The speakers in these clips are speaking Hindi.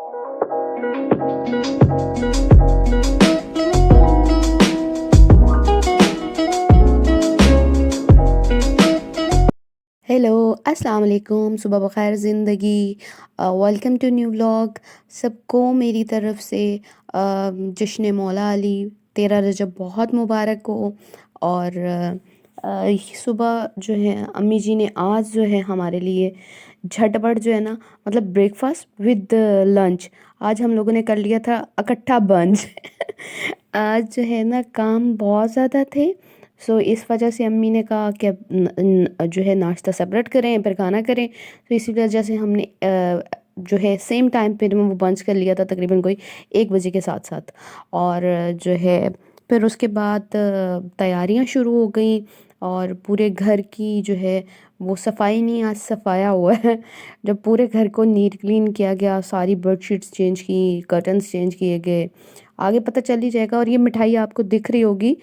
हेलो, अस्सलाम वालेकुम, सुबह बख़ैर ज़िंदगी। Welcome to new vlog. सबको मेरी तरफ़ से जश्न मौला अली 13 रजब बहुत मुबारक हो। और सुबह जो है अम्मी जी ने आज जो है हमारे लिए झटपट जो है ना, मतलब ब्रेकफास्ट विद लंच आज हम लोगों ने कर लिया था इकट्ठा बंच। आज जो है ना काम बहुत ज़्यादा थे, सो इस वजह से अम्मी ने कहा कि अब जो है नाश्ता सेपरेट करें फिर खाना करें, तो इसी वजह से हमने जो है सेम टाइम पे वो बंच कर लिया था तकरीबन कोई 1 बजे के साथ साथ। और जो है फिर उसके बाद तैयारियां शुरू हो गई और पूरे घर की जो है वो सफाई नहीं, आज सफाया हुआ है। जब पूरे घर को नीट क्लीन किया गया, सारी बेडशीट्स चेंज की, कर्टन्स चेंज किए गए। आगे पता चल ही जाएगा। और ये मिठाई आपको दिख रही होगी।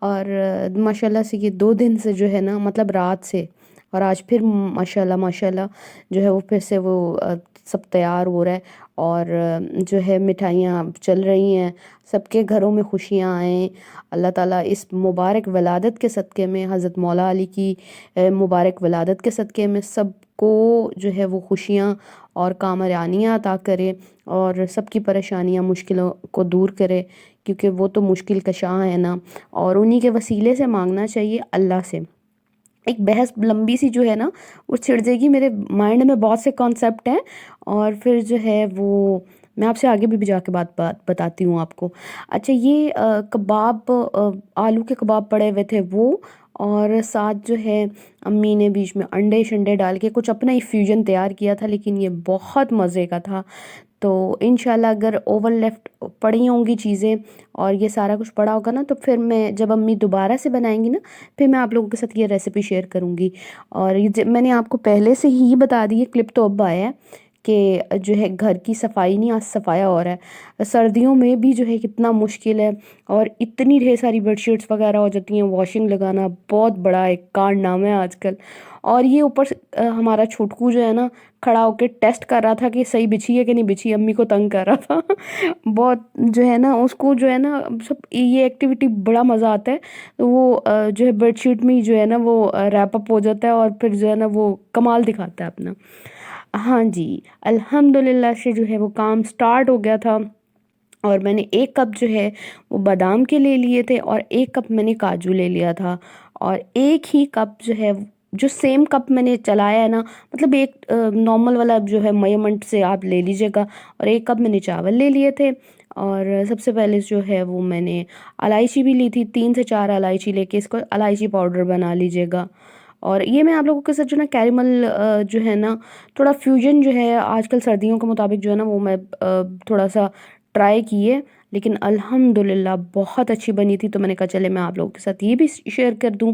और माशाल्लाह से ये 2 दिन से जो है ना, मतलब रात से और आज फिर माशाल्लाह माशाल्लाह जो है वो फिर से वो सब तैयार हो रहा है। और जो है मिठाइयाँ चल रही हैं, सबके घरों में खुशियाँ आएँ। अल्लाह ताला इस मुबारक वलादत के सदक़े में, हज़रत मौला अली की मुबारक वलादत के सदक़े में सबको जो है वो खुशियाँ और कामयानियाँ अता करे और सबकी परेशानियाँ मुश्किलों को दूर करे, क्योंकि वो तो मुश्किल कशा है ना। और उन्हीं के वसीले से मांगना चाहिए अल्लाह से। एक बहस लंबी सी जो है ना वो छिड़ जाएगी, मेरे माइंड में बहुत से कॉन्सेप्ट हैं और फिर जो है वो मैं आपसे आगे भी जाके बात बात बताती हूँ आपको। अच्छा, ये कबाब, आलू के कबाब पड़े हुए थे वो, और साथ जो है अम्मी ने बीच में अंडे शंडे डाल के कुछ अपना ही फ्यूजन तैयार किया था, लेकिन ये बहुत मज़े का था। तो इंशाल्लाह अगर ओवर लेफ्ट पड़ी होंगी चीज़ें और ये सारा कुछ पड़ा होगा ना, तो फिर मैं जब अम्मी दोबारा से बनाएंगी ना, फिर मैं आप लोगों के साथ ये रेसिपी शेयर करूँगी। और ये मैंने आपको पहले से ही बता दी है, क्लिप तो अब आया है कि जो है घर की सफाई नहीं, आज सफाया हो रहा है। सर्दियों में भी जो है कितना मुश्किल है और इतनी ढेर सारी बेडशीट्स वगैरह हो जाती हैं, वॉशिंग लगाना बहुत बड़ा एक कारनामा है आजकल। और ये ऊपर से हमारा छोटकू जो है ना खड़ा होकर टेस्ट कर रहा था कि सही बिछी है कि नहीं बिछी, अम्मी को तंग कर रहा था। बहुत जो है ना उसको जो है ना सब ये एक्टिविटी बड़ा मज़ा आता है। तो वो जो है बेडशीट में ही जो है ना वो रैप अप हो जाता है और फिर जो है ना वो कमाल दिखाता है अपना। हाँ जी, अल्हम्दुलिल्लाह से जो है वो काम स्टार्ट हो गया था। और मैंने 1 कप जो है वो बादाम के ले लिए थे और 1 कप मैंने काजू ले लिया था। और एक ही कप जो है, जो सेम कप मैंने चलाया है ना, मतलब एक नॉर्मल वाला जो है मेजरमेंट से आप ले लीजिएगा। और 1 कप मैंने चावल ले लिए थे। और सबसे पहले जो है वो मैंने इलायची भी ली थी, 3 से 4 इलायची लेके इसको इलायची पाउडर बना लीजिएगा। और ये मैं आप लोगों के साथ जो ना कैरेमल जो है ना, थोड़ा फ्यूजन जो है आजकल सर्दियों के मुताबिक जो है ना वो मैं थोड़ा सा ट्राई किए, लेकिन अल्हम्दुलिल्लाह बहुत अच्छी बनी थी। तो मैंने कहा चले मैं आप लोगों के साथ ये भी शेयर कर दूं।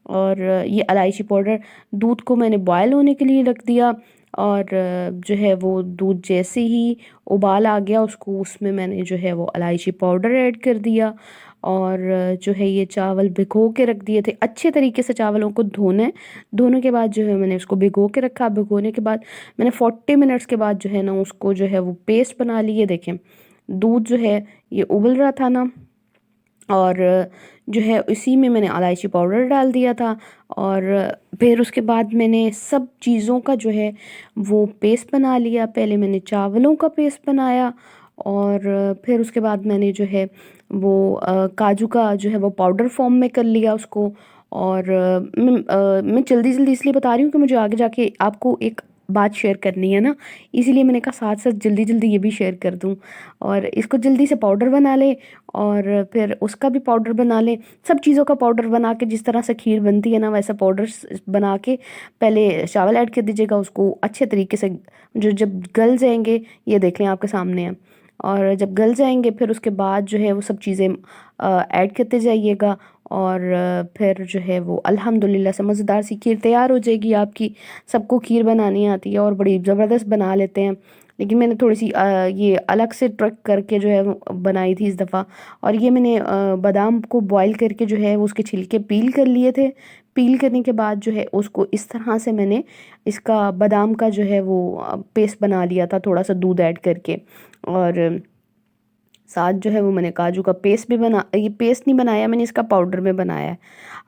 और ये इलायची पाउडर, दूध को मैंने बॉयल होने के लिए रख दिया। और जो है वो दूध जैसे ही उबाल आ गया उसको, उसमें मैंने जो है वो इलायची पाउडर ऐड कर दिया। और जो है ये चावल भिगो के रख दिए थे, अच्छे तरीके से चावलों को धोना है। धोने के बाद जो है मैंने उसको भिगो के रखा। भिगोने के बाद मैंने 40 मिनट्स के बाद जो है ना उसको जो है वो पेस्ट बना लिए। देखें दूध जो है ये उबल रहा था ना, और जो है इसी में मैंने इलायची पाउडर डाल दिया था। और फिर उसके बाद मैंने सब चीज़ों का जो है वो पेस्ट बना लिया। पहले मैंने चावलों का पेस्ट बनाया और फिर उसके बाद मैंने जो है वो काजू का जो है वो पाउडर फॉर्म में कर लिया उसको। और मैं जल्दी जल्दी इसलिए बता रही हूँ कि मुझे आगे जाके आपको एक बात शेयर करनी है ना, इसीलिए मैंने कहा साथ साथ जल्दी जल्दी ये भी शेयर कर दूँ। और इसको जल्दी से पाउडर बना ले और फिर उसका भी पाउडर बना लें। सब चीज़ों का पाउडर बना के, जिस तरह से खीर बनती है ना वैसा पाउडर बना के पहले चावल ऐड कर दीजिएगा, उसको अच्छे तरीके से जो जब गल जाएंगे, ये देख लें आपके सामने है। और जब गल जाएंगे फिर उसके बाद जो है वो सब चीज़ें ऐड करते जाइएगा। और फिर जो है वो अल्हम्दुलिल्लाह से मज़ेदार सी खीर तैयार हो जाएगी आपकी। सबको खीर बनानी आती है और बड़ी ज़बरदस्त बना लेते हैं। लेकिन मैंने थोड़ी सी ये अलग से ट्रिक करके जो है वो बनाई थी इस दफ़ा। और ये मैंने बादाम को बॉईल करके जो है वो उसके छिलके पील कर लिए थे। पील करने के बाद जो है उसको इस तरह से मैंने इसका बादाम का जो है वो पेस्ट बना लिया था, थोड़ा सा दूध ऐड करके। और साथ जो है वो मैंने काजू का पेस्ट भी बना, ये पेस्ट नहीं बनाया मैंने, इसका पाउडर में बनाया है।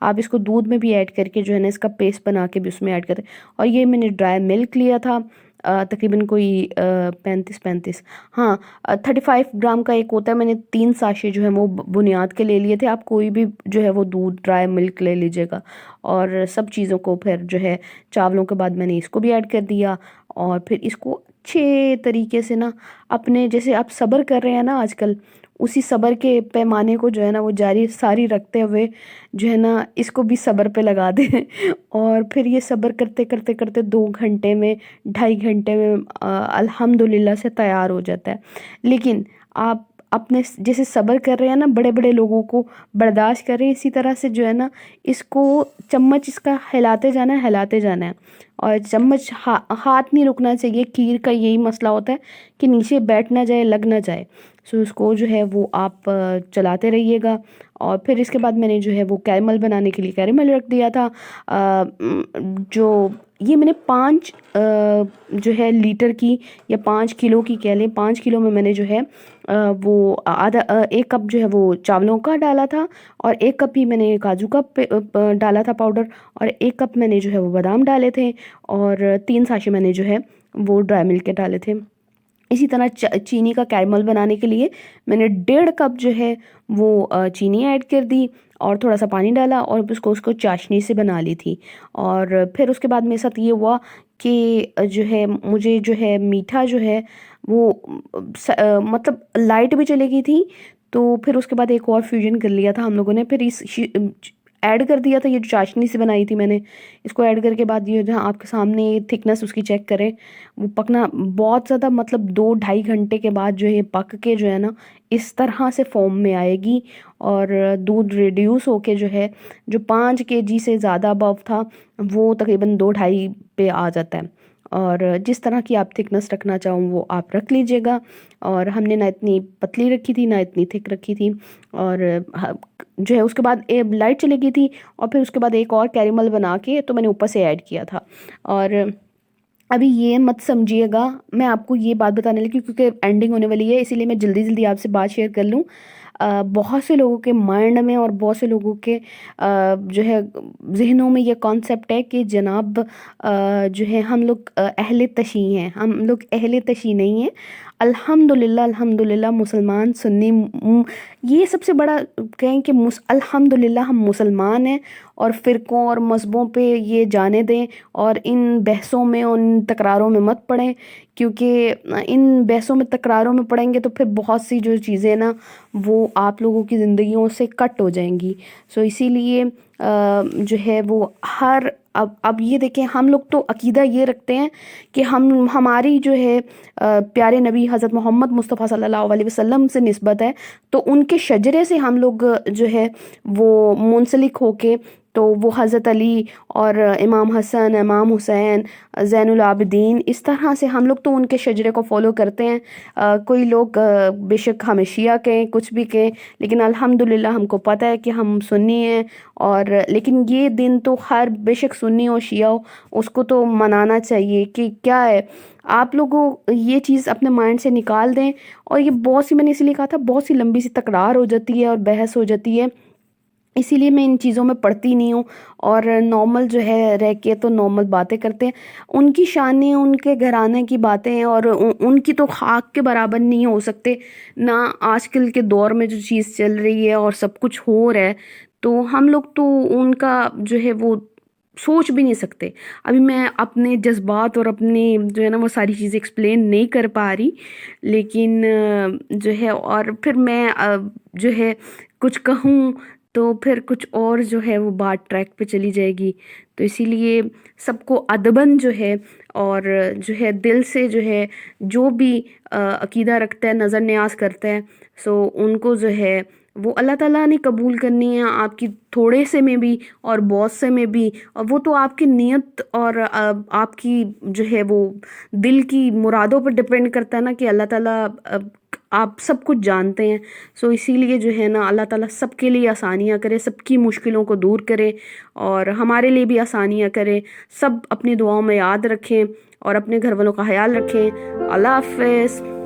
आप इसको दूध में भी ऐड करके जो है ना इसका पेस्ट बना के भी उसमें ऐड करते। और ये मैंने ड्राई मिल्क लिया था, तकरीबन कोई 35 हाँ 35 ग्राम का एक होता है। मैंने 3 साशे जो है वो बुनियाद के ले लिए थे। आप कोई भी जो है वो दूध ड्राई मिल्क ले लीजिएगा। और सब चीज़ों को फिर जो है चावलों के बाद मैंने इसको भी ऐड कर दिया। और फिर इसको अच्छे तरीके से ना, अपने जैसे आप सब्र कर रहे हैं ना आजकल, उसी सब्र के पैमाने को जो है ना वो जारी सारी रखते हुए जो है ना इसको भी सब्र पे लगा दें। और फिर ये सब्र करते करते करते 2 घंटे में, 2.5 घंटे में अल्हम्दुलिल्लाह से तैयार हो जाता है। लेकिन आप अपने जैसे सब्र कर रहे हैं ना, बड़े बड़े लोगों को बर्दाश्त कर रहे हैं, इसी तरह से जो है ना इसको चम्मच इसका हिलाते जाना है, हिलाते जाना है। और चम्मच हाथ नहीं रुकना चाहिए। खीर का यही मसला होता है कि नीचे बैठ ना जाए, लग ना जाए। सो उसको जो है वो आप चलाते रहिएगा। और फिर इसके बाद मैंने जो है वो कैरमल बनाने के लिए कैरमल रख दिया था। जो ये मैंने 5 जो है लीटर की या 5 किलो की कह लें, 5 किलो में मैंने जो है वो आधा 1 कप जो है वो चावलों का डाला था। और 1 कप ही मैंने काजू का डाला था पाउडर। और 1 कप मैंने जो है वो बादाम डाले थे। और 3 साशे मैंने जो है वो ड्राई मिल्क के डाले थे। इसी तरह चीनी का कैरमल बनाने के लिए मैंने 1.5 कप जो है वो चीनी ऐड कर दी और थोड़ा सा पानी डाला और उसको उसको चाशनी से बना ली थी। और फिर उसके बाद मेरे साथ ये हुआ कि जो है मुझे जो है मीठा जो है वो मतलब लाइट भी चली गई थी। तो फिर उसके बाद एक और फ्यूजन कर लिया था हम लोगों ने। फिर इस ऐड कर दिया था ये जो चाशनी से बनाई थी मैंने, इसको ऐड करके बाद ये जहाँ आपके सामने थिकनेस उसकी चेक करें, वो पकना बहुत ज़्यादा मतलब 2-2.5 घंटे के बाद जो है पक के जो है ना इस तरह से फॉर्म में आएगी। और दूध रिड्यूस होके जो है जो 5 kg से ज़्यादा अबव था वो तकरीबन 2-2.5 पे आ जाता है। और जिस तरह की आप थिकनेस रखना चाहो वो आप रख लीजिएगा। और हमने ना इतनी पतली रखी थी ना इतनी थिक रखी थी। और जो है उसके बाद लाइट चली गई थी। और फिर उसके बाद एक और कैरेमल बना के तो मैंने ऊपर से ऐड किया था। और अभी ये मत समझिएगा, मैं आपको ये बात बताने लगी क्योंकि एंडिंग होने वाली है, इसीलिए मैं जल्दी जल्दी आपसे बात शेयर कर लूँ। बहुत से लोगों के माइंड में और बहुत से लोगों के जो है जहनों में ये कॉन्सेप्ट है कि जनाब जो है हम लोग अहले तशी हैं। हम लोग अहले तशी नहीं हैं। अल्हम्दुलिल्लाह अल्हम्दुलिल्लाह मुसलमान सुन्नी ये सबसे बड़ा कहें कि अल्हम्दुलिल्लाह हम मुसलमान हैं। और फ़िरक़ों और मज़हबों पे ये जाने दें और इन बहसों में और इन तकरारों में मत पड़ें, क्योंकि इन बहसों में तकरारों में पड़ेंगे तो फिर बहुत सी जो चीज़ें ना वो आप लोगों की ज़िंदगियों से कट हो जाएंगी। सो इसीलिए जो है वो हर अब ये देखें, हम लोग तो अकीदा ये रखते हैं कि हम हमारी जो है प्यारे नबी हज़रत मोहम्मद मुस्तफ़ा सल्लल्लाहु अलैहि वसल्लम से निस्बत है। तो उनके शजरे से हम लोग जो है वो मुंसलिक होके, तो वो हज़रत अली और इमाम हसन, इमाम हुसैन, ज़ैनुल आबिदीन, इस तरह से हम लोग तो उनके शजरे को फॉलो करते हैं। कोई लोग बेशक हमें शिया कहें, कुछ भी कहें, लेकिन अल्हम्दुलिल्लाह हमको पता है कि हम सुन्नी हैं। और लेकिन ये दिन तो हर बेशक सुन्नी हो शिया हो उसको तो मनाना चाहिए कि क्या है, आप लोगों ये चीज़ अपने माइंड से निकाल दें। और ये बहुत सी, मैंने इसलिए कहा था, बहुत सी लंबी सी तकरार हो जाती है और बहस हो जाती है, इसीलिए मैं इन चीज़ों में पढ़ती नहीं हूँ। और नॉर्मल जो है रह के तो नॉर्मल बातें करते हैं। उनकी शानें, उनके घराने की बातें हैं और उनकी तो खाक के बराबर नहीं हो सकते ना। आजकल के दौर में जो चीज़ चल रही है और सब कुछ हो रहा है, तो हम लोग तो उनका जो है वो सोच भी नहीं सकते। अभी मैं अपने जज्बात और अपने जो है ना वो सारी चीज़ें एक्सप्लेन नहीं कर पा रही, लेकिन जो है और फिर मैं जो है कुछ कहूँ तो फिर कुछ और जो है वो बात ट्रैक पे चली जाएगी। तो इसीलिए सबको अदबन जो है और जो है दिल से जो है जो भी अकीदा रखता है, नज़र न्याज करता है, सो उनको जो है वो अल्लाह ताला ने कबूल करनी है, आपकी थोड़े से में भी और बहुत से में भी। और वो तो आपकी नीयत और आपकी जो है वो दिल की मुरादों पर डिपेंड करता है ना, कि अल्लाह ताला आप सब कुछ जानते हैं। सो इसीलिए जो है ना, अल्लाह ताला सबके लिए आसानियाँ करे, सबकी मुश्किलों को दूर करे और हमारे लिए भी आसानियाँ करे। सब अपनी दुआओं में याद रखें और अपने घर वालों का ख्याल रखें। अल्लाह हाफ़िज़।